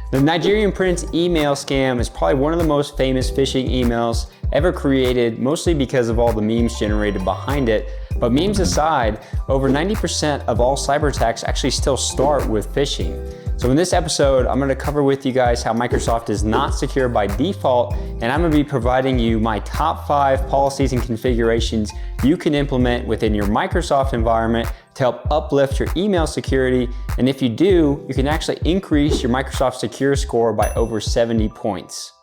The Nigerian Prince email scam is probably one of the most famous phishing emails ever created, mostly because of all the memes generated behind it. But memes aside, over 90% of all cyber attacks actually still start with phishing. So in this episode, I'm going to cover with you guys how Microsoft is not secure by default, and I'm going to be providing you my top 5 policies and configurations you can implement within your Microsoft environment to help uplift your email security. And if you do, you can actually increase your Microsoft Secure score by over 70 points.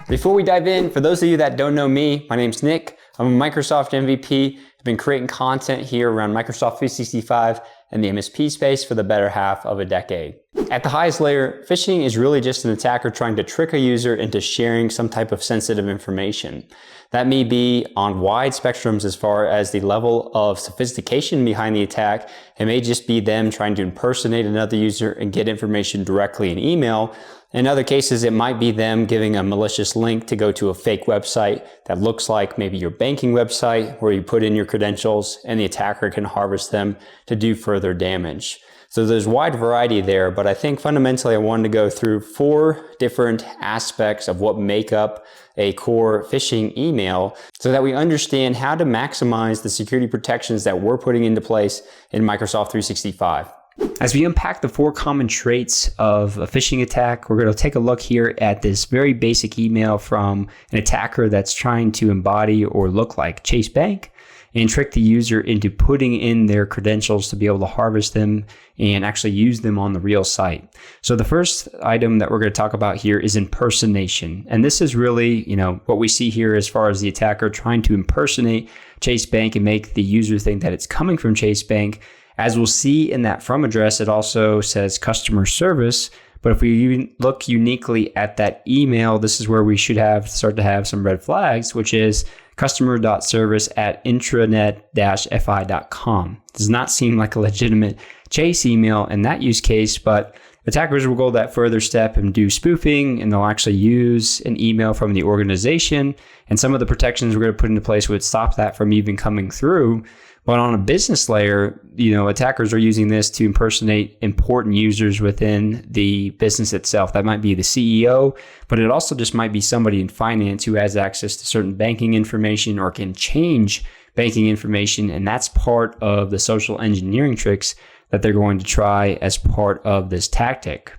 Before we dive in, for those of you that don't know me, my name's Nick. I'm a Microsoft MVP. I've been creating content here around Microsoft 365 and the MSP space for the better half of a decade. At the highest layer, phishing is really just an attacker trying to trick a user into sharing some type of sensitive information. That may be on wide spectrums as far as the level of sophistication behind the attack. It may just be them trying to impersonate another user and get information directly in email. In other cases, it might be them giving a malicious link to go to a fake website that looks like maybe your banking website where you put in your credentials and the attacker can harvest them to do further damage. So there's a wide variety there, but I think fundamentally I wanted to go through 4 different aspects of what make up a core phishing email so that we understand how to maximize the security protections that we're putting into place in Microsoft 365. As we unpack the 4 common traits of a phishing attack, we're going to take a look here at this very basic email from an attacker that's trying to embody or look like Chase Bank and trick the user into putting in their credentials to be able to harvest them and actually use them on the real site. So the first item that we're going to talk about here is impersonation. And this is really, what we see here as far as the attacker trying to impersonate Chase Bank and make the user think that it's coming from Chase Bank. As we'll see in that from address, it also says customer service. But if we look uniquely at that email, this is where we should start to have some red flags, which is customer.service@intranet-fi.com. Does not seem like a legitimate Chase email in that use case, but attackers will go that further step and do spoofing, and they'll actually use an email from the organization. And some of the protections we're going to put into place would stop that from even coming through. But on a business layer, attackers are using this to impersonate important users within the business itself. That might be the CEO, but it also just might be somebody in finance who has access to certain banking information or can change banking information. And that's part of the social engineering tricks that they're going to try as part of this tactic.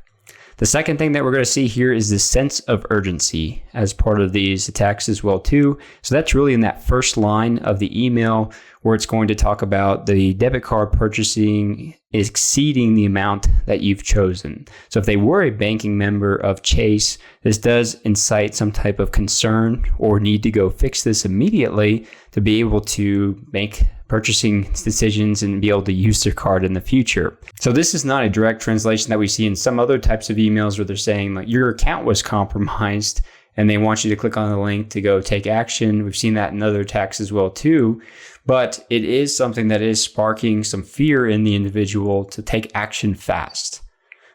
The second thing that we're going to see here is the sense of urgency as part of these attacks as well too. So that's really in that first line of the email where it's going to talk about the debit card purchasing exceeding the amount that you've chosen. So if they were a banking member of Chase, this does incite some type of concern or need to go fix this immediately to be able to make purchasing decisions and be able to use their card in the future. So this is not a direct translation that we see in some other types of emails where they're saying like your account was compromised and they want you to click on the link to go take action. We've seen that in other attacks as well too. But it is something that is sparking some fear in the individual to take action fast.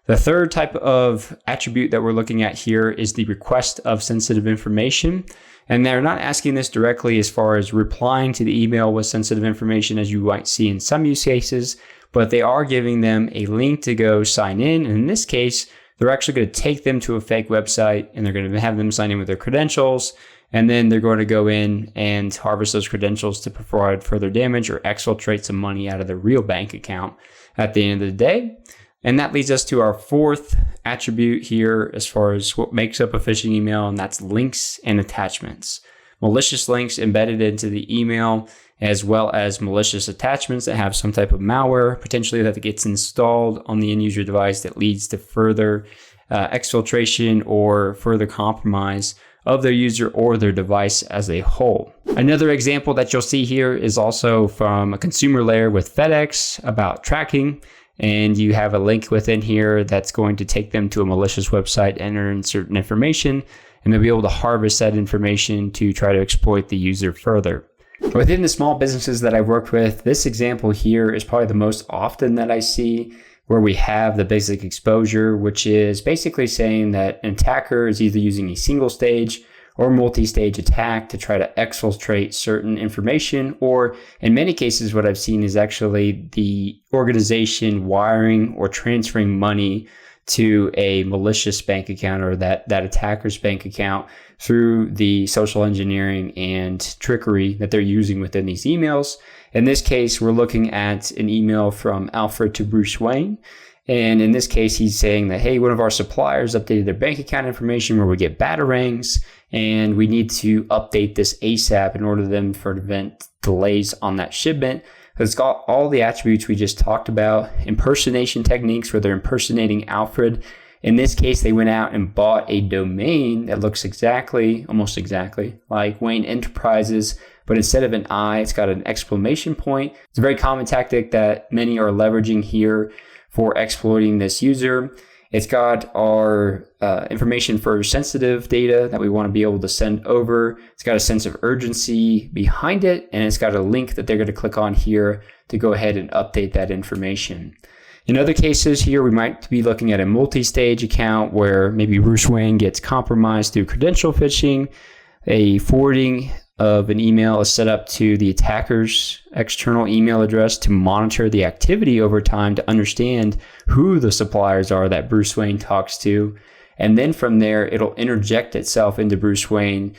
The third type of attribute that we're looking at here is the request of sensitive information. And they're not asking this directly as far as replying to the email with sensitive information as you might see in some use cases, but they are giving them a link to go sign in. And in this case, they're actually going to take them to a fake website and they're going to have them sign in with their credentials. And then they're going to go in and harvest those credentials to provide further damage or exfiltrate some money out of their real bank account at the end of the day. And that leads us to our 4th attribute here as far as what makes up a phishing email, and that's links and attachments. Malicious links embedded into the email, as well as malicious attachments that have some type of malware, potentially that gets installed on the end user device that leads to further exfiltration or further compromise of their user or their device as a whole. Another example that you'll see here is also from a consumer layer with FedEx about tracking. And you have a link within here that's going to take them to a malicious website, enter in certain information, and they'll be able to harvest that information to try to exploit the user further. Within the small businesses that I've worked with, this example here is probably the most often that I see where we have the basic exposure, which is basically saying that an attacker is either using a single stage or multi-stage attack to try to exfiltrate certain information, or in many cases what I've seen is actually the organization wiring or transferring money to a malicious bank account or that attacker's bank account through the social engineering and trickery that they're using within these emails. In this case, we're looking at an email from Alfred to Bruce Wayne. And in this case, he's saying that, hey, one of our suppliers updated their bank account information where we get batarangs, and we need to update this ASAP in order for them to prevent delays on that shipment. It's got all the attributes we just talked about, impersonation techniques where they're impersonating Alfred. In this case, they went out and bought a domain that looks almost exactly like Wayne Enterprises, but instead of an I, it's got an exclamation point. It's a very common tactic that many are leveraging here for exploiting this user. It's got our information for sensitive data that we want to be able to send over. It's got a sense of urgency behind it, and it's got a link that they're going to click on here to go ahead and update that information. In other cases here, we might be looking at a multi-stage account where maybe Bruce Wayne gets compromised through credential phishing. A forwarding of an email is set up to the attacker's external email address to monitor the activity over time to understand who the suppliers are that Bruce Wayne talks to. And then from there, it'll interject itself into Bruce Wayne,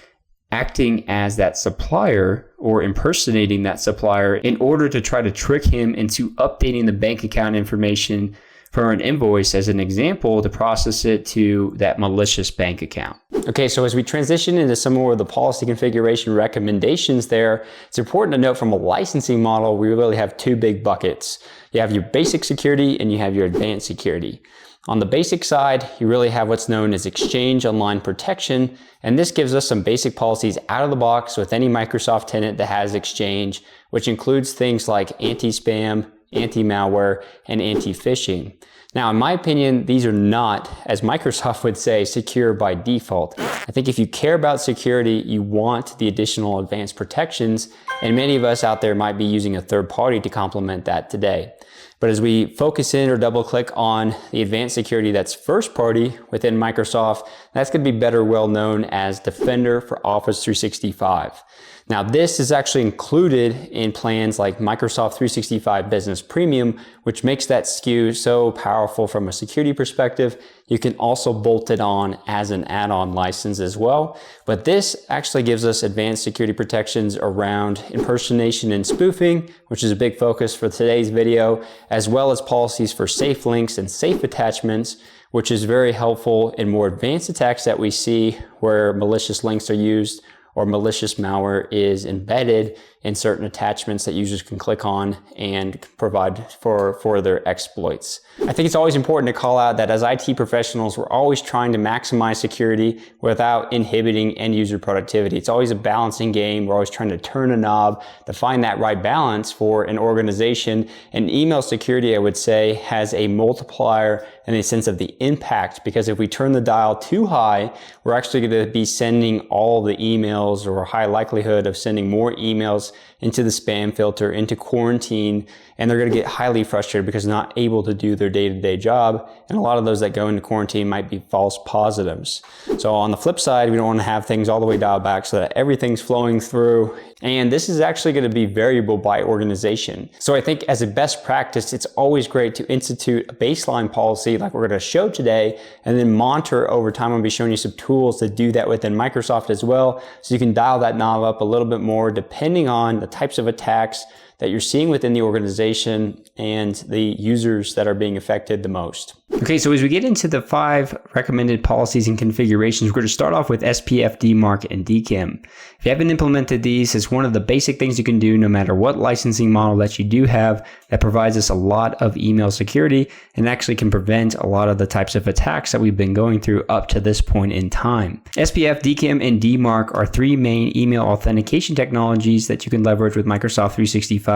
acting as that supplier or impersonating that supplier in order to try to trick him into updating the bank account information for an invoice as an example to process it to that malicious bank account. Okay, so as we transition into some more of the policy configuration recommendations there, it's important to note from a licensing model, we really have two big buckets. You have your basic security and you have your advanced security. On the basic side, you really have what's known as Exchange Online Protection, and this gives us some basic policies out of the box with any Microsoft tenant that has Exchange, which includes things like anti-spam, anti-malware, and anti-phishing. Now, in my opinion, these are not, as Microsoft would say, secure by default. I think if you care about security, you want the additional advanced protections, and many of us out there might be using a third party to complement that today. But as we focus in or double click on the advanced security that's first party within Microsoft, that's going to be better well known as Defender for Office 365. Now, this is actually included in plans like Microsoft 365 Business Premium, which makes that SKU so powerful from a security perspective. You can also bolt it on as an add-on license as well. But this actually gives us advanced security protections around impersonation and spoofing, which is a big focus for today's video, as well as policies for safe links and safe attachments, which is very helpful in more advanced attacks that we see where malicious links are used or malicious malware is embedded in certain attachments that users can click on and provide for their exploits. I think it's always important to call out that as IT professionals, we're always trying to maximize security without inhibiting end user productivity. It's always a balancing game. We're always trying to turn a knob to find that right balance for an organization. And email security, I would say, has a multiplier in a sense of the impact, because if we turn the dial too high, we're actually going to be sending all the emails, or a high likelihood of sending more emails into the spam filter, into quarantine, and they're going to get highly frustrated because they're not able to do their day-to-day job. And a lot of those that go into quarantine might be false positives. So on the flip side, we don't want to have things all the way dialed back so that everything's flowing through. And this is actually going to be variable by organization. So I think as a best practice, it's always great to institute a baseline policy like we're going to show today, and then monitor over time. I'll be showing you some tools to do that within Microsoft as well. So you can dial that knob up a little bit more depending on the types of attacks that you're seeing within the organization and the users that are being affected the most. Okay, so as we get into the 5 recommended policies and configurations, we're going to start off with SPF, DMARC, and DKIM. If you haven't implemented these, it's one of the basic things you can do no matter what licensing model that you do have that provides us a lot of email security and actually can prevent a lot of the types of attacks that we've been going through up to this point in time. SPF, DKIM, and DMARC are 3 main email authentication technologies that you can leverage with Microsoft 365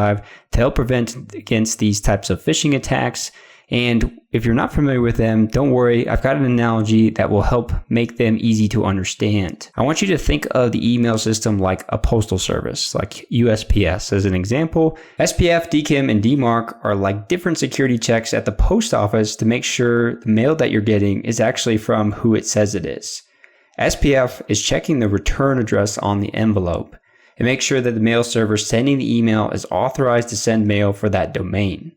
to help prevent against these types of phishing attacks. And if you're not familiar with them, don't worry, I've got an analogy that will help make them easy to understand. I want you to think of the email system like a postal service, like USPS as an example. SPF, DKIM, and DMARC are like different security checks at the post office to make sure the mail that you're getting is actually from who it says it is. SPF is checking the return address on the envelope. It makes sure that the mail server sending the email is authorized to send mail for that domain.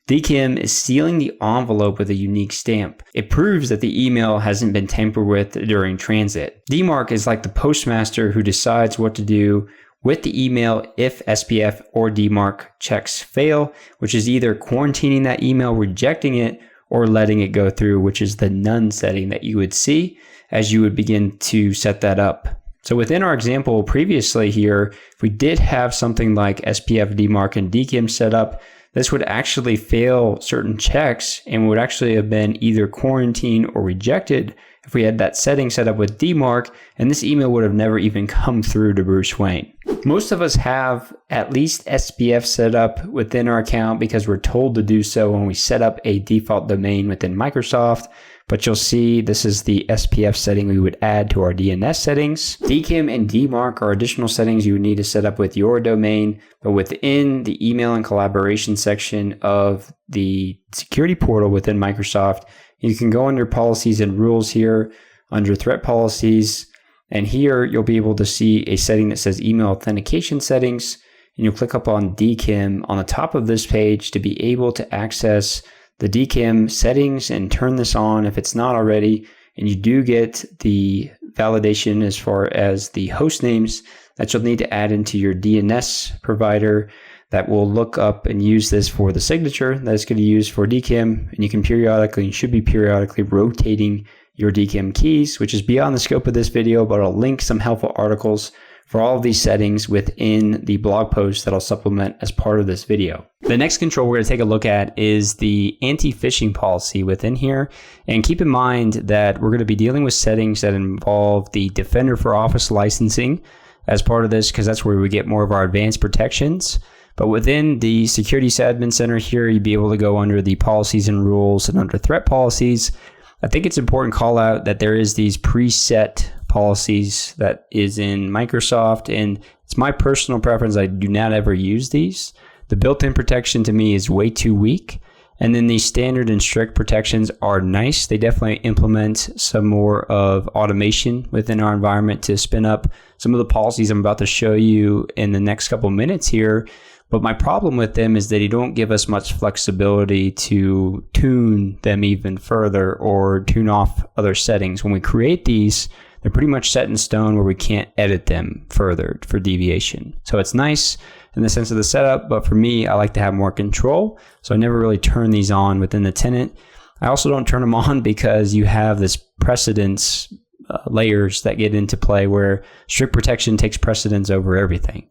DKIM is sealing the envelope with a unique stamp. It proves that the email hasn't been tampered with during transit. DMARC is like the postmaster who decides what to do with the email if SPF or DMARC checks fail, which is either quarantining that email, rejecting it, or letting it go through, which is the none setting that you would see as you would begin to set that up. So within our example previously here, if we did have something like SPF, DMARC, and DKIM set up, this would actually fail certain checks and would actually have been either quarantined or rejected if we had that setting set up with DMARC, and this email would have never even come through to Bruce Wayne. Most of us have at least SPF set up within our account because we're told to do so when we set up a default domain within Microsoft. But you'll see this is the SPF setting we would add to our DNS settings. DKIM and DMARC are additional settings you would need to set up with your domain, but within the email and collaboration section of the security portal within Microsoft, you can go under policies and rules here under threat policies. And here you'll be able to see a setting that says email authentication settings. And you'll click up on DKIM on the top of this page to be able to access the DKIM settings and turn this on if it's not already. And you do get the validation as far as the host names that you'll need to add into your DNS provider that will look up and use this for the signature that it's going to use for DKIM. And you can periodically, you should be periodically rotating your DKIM keys, which is beyond the scope of this video, but I'll link some helpful articles for all of these settings within the blog post that I'll supplement as part of this video. The next control we're going to take a look at is the anti-phishing policy within here. And keep in mind that we're going to be dealing with settings that involve the Defender for Office licensing as part of this, because that's where we get more of our advanced protections. But within the Security Admin Center here, you'd be able to go under the policies and rules and under threat policies. I think it's important to call out that there is these preset policies that is in Microsoft, and it's my personal preference. I do not ever use these. The built-in protection to me is way too weak. And then these standard and strict protections are nice. They definitely implement some more of automation within our environment to spin up some of the policies I'm about to show you in the next couple minutes here. But my problem with them is that they don't give us much flexibility to tune them even further or tune off other settings. When we create these, they're pretty much set in stone where we can't edit them further for deviation. So it's nice in the sense of the setup, but for me, I like to have more control. So I never really turn these on within the tenant. I also don't turn them on because you have this precedence layers that get into play where strict protection takes precedence over everything.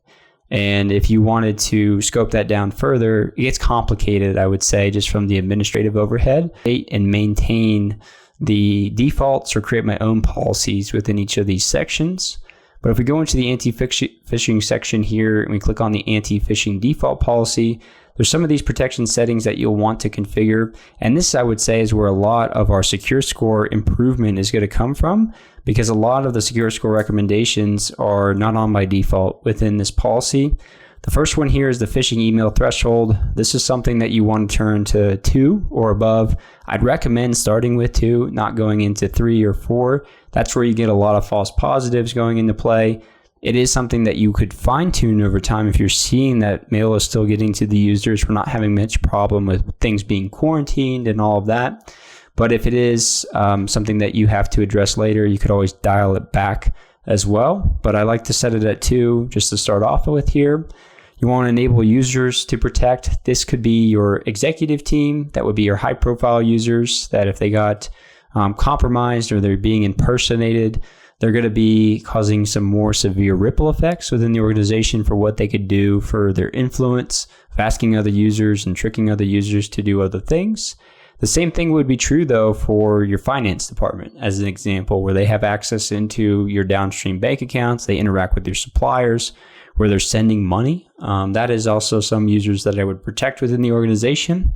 And if you wanted to scope that down further, it gets complicated, I would say, just from the administrative overhead, and maintain the defaults or create my own policies within each of these sections. But if we go into the anti-phishing section here and we click on the anti-phishing default policy, there's some of these protection settings that you'll want to configure. And this, I would say, is where a lot of our secure score improvement is going to come from, because a lot of the secure score recommendations are not on by default within this policy. The first one here is the phishing email threshold. This is something that you want to turn to 2 or above. I'd recommend starting with 2, not going into 3 or 4. That's where you get a lot of false positives going into play. It is something that you could fine tune over time if you're seeing that mail is still getting to the users. We're not having much problem with things being quarantined and all of that. But if it is something that you have to address later, you could always dial it back as well. But I like to set it at 2 just to start off with here. You want to enable users to protect. This could be your executive team. That would be your high profile users that if they got compromised or they're being impersonated, they're going to be causing some more severe ripple effects within the organization for what they could do for their influence, of asking other users and tricking other users to do other things. The same thing would be true, though, for your finance department, as an example, where they have access into your downstream bank accounts. They interact with your suppliers, where they're sending money. That is also some users that I would protect within the organization.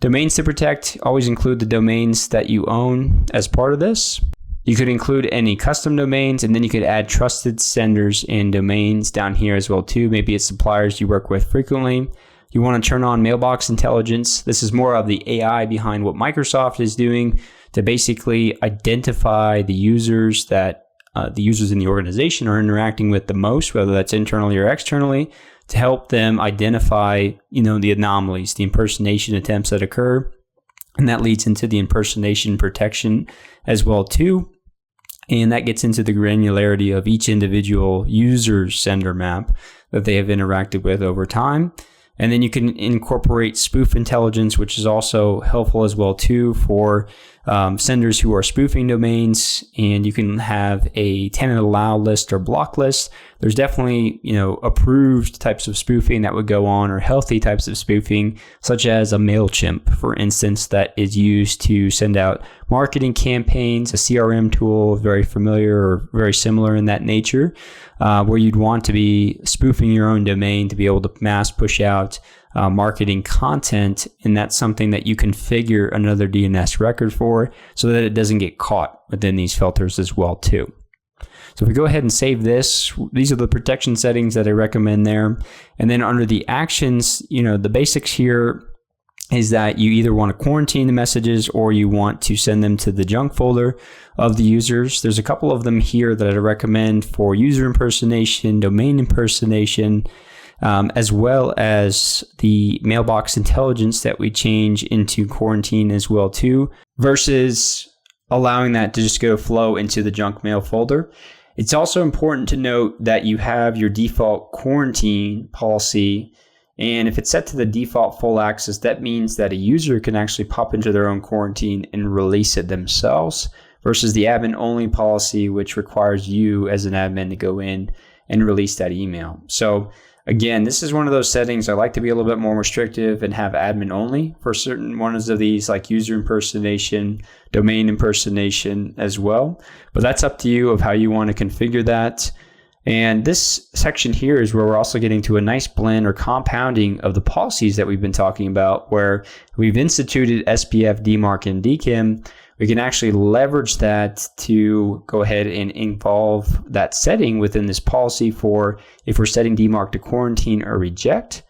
Domains to protect, always include the domains that you own as part of this. You could include any custom domains, and then you could add trusted senders and domains down here as well too. Maybe it's suppliers you work with frequently. You want to turn on mailbox intelligence. This is more of the AI behind what Microsoft is doing to basically identify the users that the users in the organization are interacting with the most, whether that's internally or externally, to help them identify, the anomalies, the impersonation attempts that occur. And that leads into the impersonation protection as well too. And that gets into the granularity of each individual user's sender map that they have interacted with over time. And then you can incorporate spoof intelligence, which is also helpful as well too for senders who are spoofing domains. And you can have a tenant allow list or block list. There's definitely, approved types of spoofing that would go on, or healthy types of spoofing, such as a Mailchimp, for instance, that is used to send out marketing campaigns, a CRM tool, very familiar or very similar in that nature, where you'd want to be spoofing your own domain to be able to mass push out marketing content. And that's something that you configure another DNS record for so that it doesn't get caught within these filters as well too. So if we go ahead and save this, these are the protection settings that I recommend there. And then under the actions, the basics here is that you either want to quarantine the messages or you want to send them to the junk folder of the users. There's a couple of them here that I recommend for user impersonation, domain impersonation, as well as the mailbox intelligence that we change into quarantine as well too, versus allowing that to just go flow into the junk mail folder. It's also important to note that you have your default quarantine policy, and if it's set to the default full access, that means that a user can actually pop into their own quarantine and release it themselves, versus the admin only policy, which requires you as an admin to go in and release that email. So again, this is one of those settings I like to be a little bit more restrictive and have admin only for certain ones of these, like user impersonation, domain impersonation as well. But that's up to you of how you want to configure that. And this section here is where we're also getting to a nice blend or compounding of the policies that we've been talking about, where we've instituted SPF, DMARC, and DKIM. We can actually leverage that to go ahead and involve that setting within this policy for if we're setting DMARC to quarantine or reject.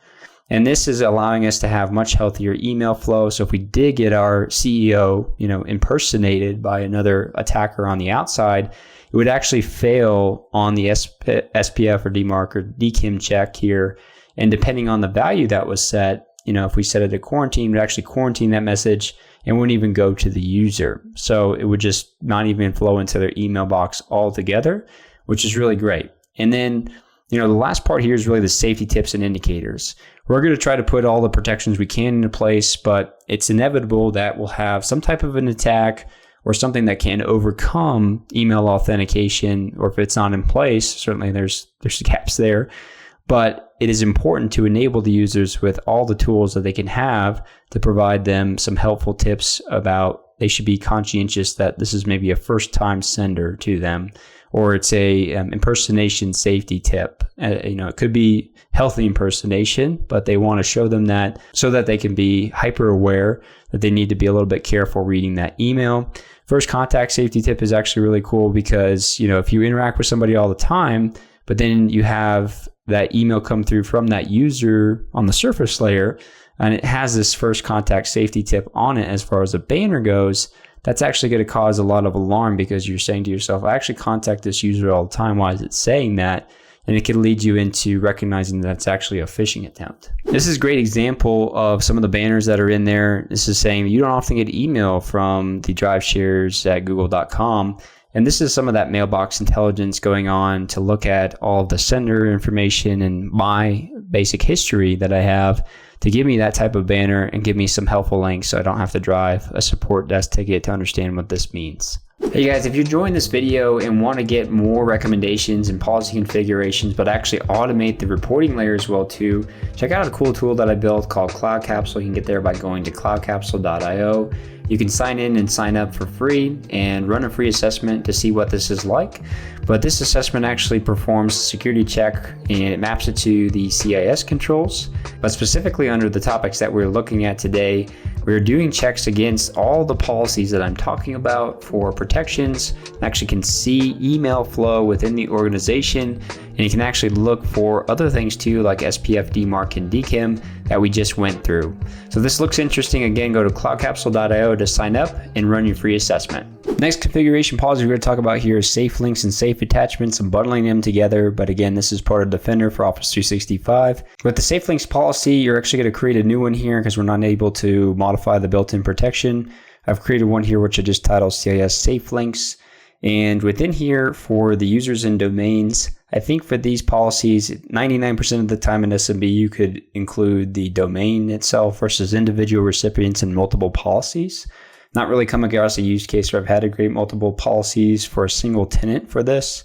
And this is allowing us to have much healthier email flow. So if we did get our CEO, impersonated by another attacker on the outside, it would actually fail on the SPF or DMARC or DKIM check here. And depending on the value that was set, if we set it to quarantine, it would actually quarantine that message and wouldn't even go to the user. So it would just not even flow into their email box altogether, which is really great. And then, the last part here is really the safety tips and indicators. We're going to try to put all the protections we can into place, but it's inevitable that we'll have some type of an attack or something that can overcome email authentication, or if it's not in place, certainly there's gaps there. But it is important to enable the users with all the tools that they can have to provide them some helpful tips about they should be conscientious that this is maybe a first-time sender to them, or it's a impersonation safety tip. It could be healthy impersonation, but they want to show them that so that they can be hyper aware that they need to be a little bit careful reading that email. First contact safety tip is actually really cool because, if you interact with somebody all the time, but then you have that email come through from that user on the surface layer, and it has this first contact safety tip on it as far as a banner goes, that's actually going to cause a lot of alarm because you're saying to yourself, I actually contact this user all the time. Why is it saying that? And it can lead you into recognizing that it's actually a phishing attempt. This is a great example of some of the banners that are in there. This is saying you don't often get email from the drive shares at google.com. And this is some of that mailbox intelligence going on to look at all of the sender information and my basic history that I have to give me that type of banner and give me some helpful links so I don't have to drive a support desk ticket to understand what this means. Hey guys, if you're enjoying this video and want to get more recommendations and policy configurations, but actually automate the reporting layer as well too, check out a cool tool that I built called Cloud Capsule. You can get there by going to cloudcapsule.io. You can sign in and sign up for free and run a free assessment to see what this is like. But this assessment actually performs a security check and it maps it to the CIS controls. But specifically under the topics that we're looking at today, we're doing checks against all the policies that I'm talking about for protections. Actually can see email flow within the organization And you can actually look for other things too, like SPF, DMARC, and DKIM that we just went through. So this looks interesting. Again, go to cloudcapsule.io to sign up and run your free assessment. Next configuration policy we're going to talk about here is safe links and safe attachments and bundling them together. But again, this is part of Defender for Office 365. With the safe links policy, you're actually going to create a new one here because we're not able to modify the built-in protection. I've created one here which I just titled CIS Safe Links. And within here for the users and domains, I think for these policies, 99% of the time in SMB, you could include the domain itself versus individual recipients and multiple policies. Not really come across a use case where I've had to create multiple policies for a single tenant for this.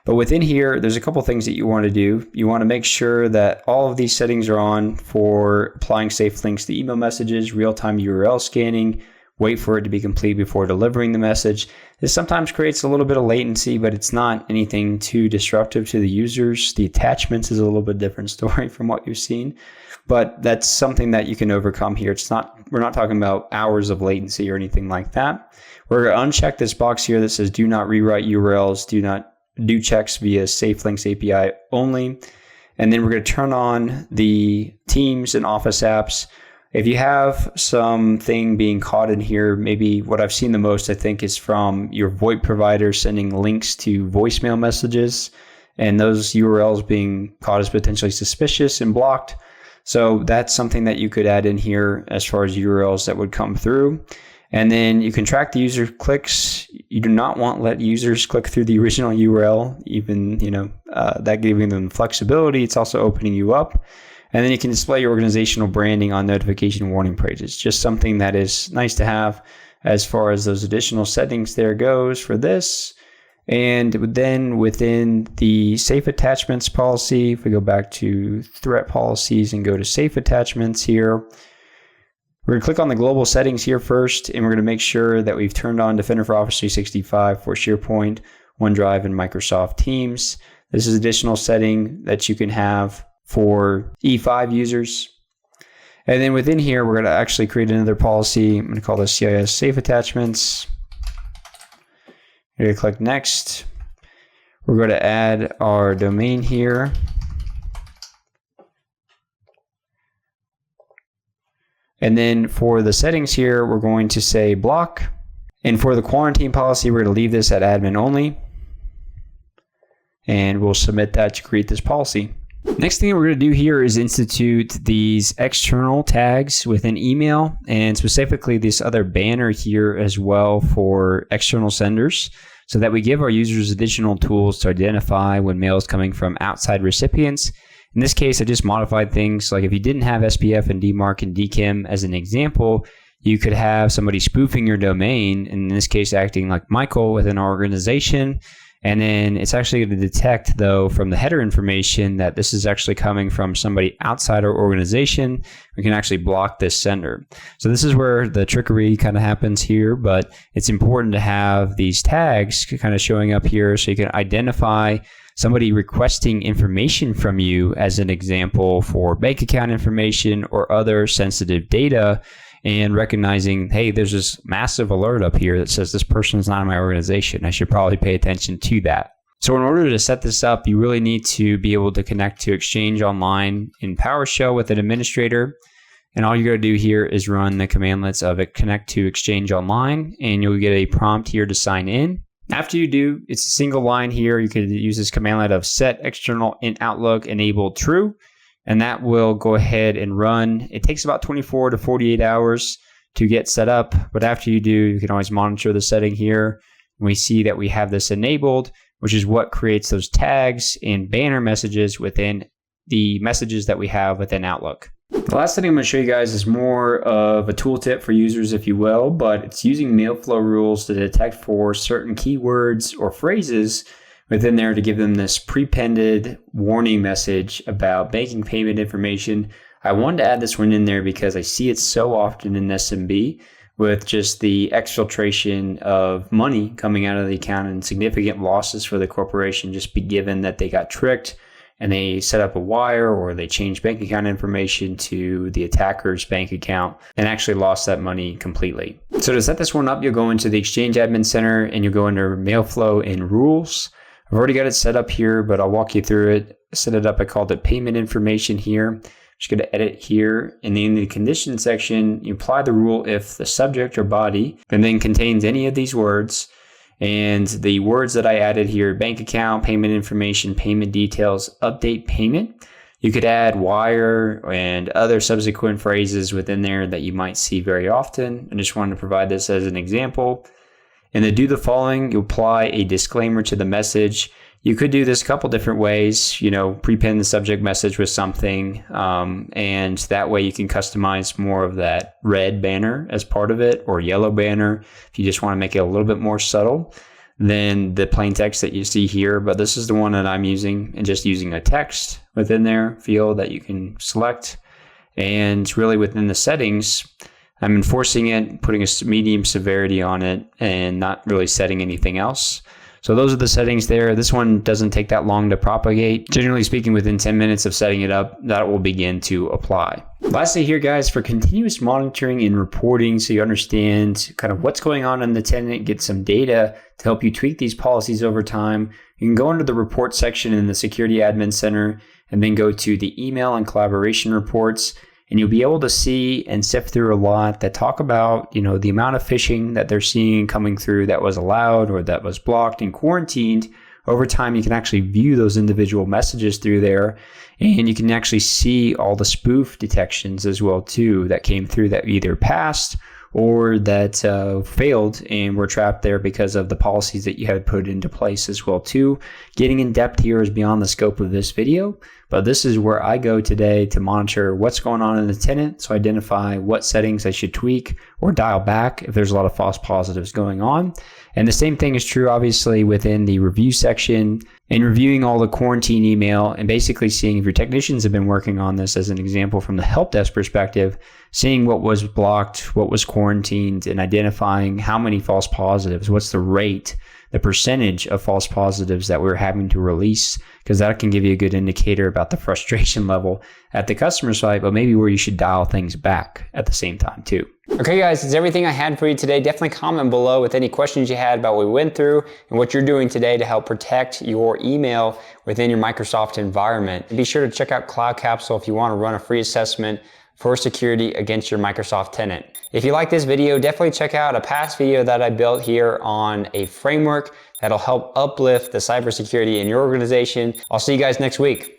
But within here, there's a couple things that you want to do. You want to make sure that all of these settings are on for applying safe links to email messages, real-time URL scanning, wait for it to be complete before delivering the message. This sometimes creates a little bit of latency, but it's not anything too disruptive to the users. The attachments is a little bit different story from what you've seen, but that's something that you can overcome here. We're not talking about hours of latency or anything like that. We're going to uncheck this box here that says do not rewrite URLs, do checks via Safe Links API only. And then we're going to turn on the Teams and Office apps. If you have something being caught in here, maybe what I've seen the most, I think, is from your VoIP provider sending links to voicemail messages and those URLs being caught as potentially suspicious and blocked. So that's something that you could add in here as far as URLs that would come through. And then you can track the user clicks. You do not want to let users click through the original URL, even, that giving them flexibility. It's also opening you up. And then you can display your organizational branding on notification warning pages. Just something that is nice to have as far as those additional settings there goes for this. And then within the safe attachments policy, if we go back to threat policies and go to safe attachments here, we're going to click on the global settings here first, and we're going to make sure that we've turned on Defender for Office 365 for SharePoint, OneDrive, and Microsoft Teams. This is additional setting that you can have for E5 users. And then within here, we're going to actually create another policy. I'm going to call this CIS Safe Attachments. We're going to click Next. We're going to add our domain here. And then for the settings here, we're going to say block. And for the quarantine policy, we're going to leave this at admin only. And we'll submit that to create this policy. Next thing we're going to do here is institute these external tags within email, and specifically this other banner here as well for external senders, so that we give our users additional tools to identify when mail is coming from outside recipients. In this case, I just modified things like if you didn't have SPF and DMARC and DKIM as an example, you could have somebody spoofing your domain, in this case acting like Michael within our organization. And then it's actually going to detect, though, from the header information that this is actually coming from somebody outside our organization. We can actually block this sender. So this is where the trickery kind of happens here, but it's important to have these tags kind of showing up here so you can identify somebody requesting information from you, as an example, for bank account information or other sensitive data, and recognizing, hey, there's this massive alert up here that says this person is not in my organization. I should probably pay attention to that. So in order to set this up, you really need to be able to connect to Exchange Online in PowerShell with an administrator. And all you got to do here is run the commandlets of it, connect to Exchange Online, and you'll get a prompt here to sign in. After you do, it's a single line here. You could use this commandlet of set external in Outlook enabled true. And that will go ahead and run. It takes about 24 to 48 hours to get set up. But after you do, you can always monitor the setting here. And we see that we have this enabled, which is what creates those tags and banner messages within the messages that we have within Outlook. The last thing I'm going to show you guys is more of a tooltip for users, if you will, but it's using Mailflow Rules to detect for certain keywords or phrases within there to give them this prepended warning message about banking payment information. I wanted to add this one in there because I see it so often in SMB with just the exfiltration of money coming out of the account and significant losses for the corporation, just be given that they got tricked and they set up a wire or they changed bank account information to the attacker's bank account and actually lost that money completely. So to set this one up, you'll go into the Exchange Admin Center and you'll go under Mailflow and Rules. I've already got it set up here, but I'll walk you through it. Set it up, I called it payment information here. Just going to edit here, and then in the condition section, you apply the rule if the subject or body and then contains any of these words. And the words that I added here: bank account, payment information, payment details, update payment. You could add wire and other subsequent phrases within there that you might see very often. I just wanted to provide this as an example. And to do the following, you apply a disclaimer to the message. You could do this a couple different ways, prepend the subject message with something, and that way you can customize more of that red banner as part of it, or yellow banner if you just want to make it a little bit more subtle than the plain text that you see here. But this is the one that I'm using, and just using a text within there field that you can select. And really within the settings, I'm enforcing it, putting a medium severity on it, and not really setting anything else. So those are the settings there. This one doesn't take that long to propagate. Generally speaking, within 10 minutes of setting it up, that will begin to apply. Lastly here, guys, for continuous monitoring and reporting, so you understand kind of what's going on in the tenant, get some data to help you tweak these policies over time, you can go into the report section in the Security Admin Center and then go to the email and collaboration reports. And you'll be able to see and sift through a lot that talk about, the amount of phishing that they're seeing coming through that was allowed or that was blocked and quarantined. Over time, you can actually view those individual messages through there, and you can actually see all the spoof detections as well too that came through that either passed or that failed and were trapped there because of the policies that you had put into place as well too. Getting in depth here is beyond the scope of this video, but this is where I go today to monitor what's going on in the tenant, so identify what settings I should tweak or dial back if there's a lot of false positives going on. And the same thing is true obviously within the review section, and reviewing all the quarantine email and basically seeing if your technicians have been working on this, as an example from the help desk perspective, seeing what was blocked, what was quarantined, and identifying how many false positives, what's the rate, the percentage of false positives that we're having to release, because that can give you a good indicator about the frustration level at the customer side, but maybe where you should dial things back at the same time too. Okay guys, that's everything I had for you today. Definitely comment below with any questions you had about what we went through and what you're doing today to help protect your email within your Microsoft environment. And be sure to check out Cloud Capsule if you want to run a free assessment for security against your Microsoft tenant. If you like this video, definitely check out a past video that I built here on a framework that'll help uplift the cybersecurity in your organization. I'll see you guys next week.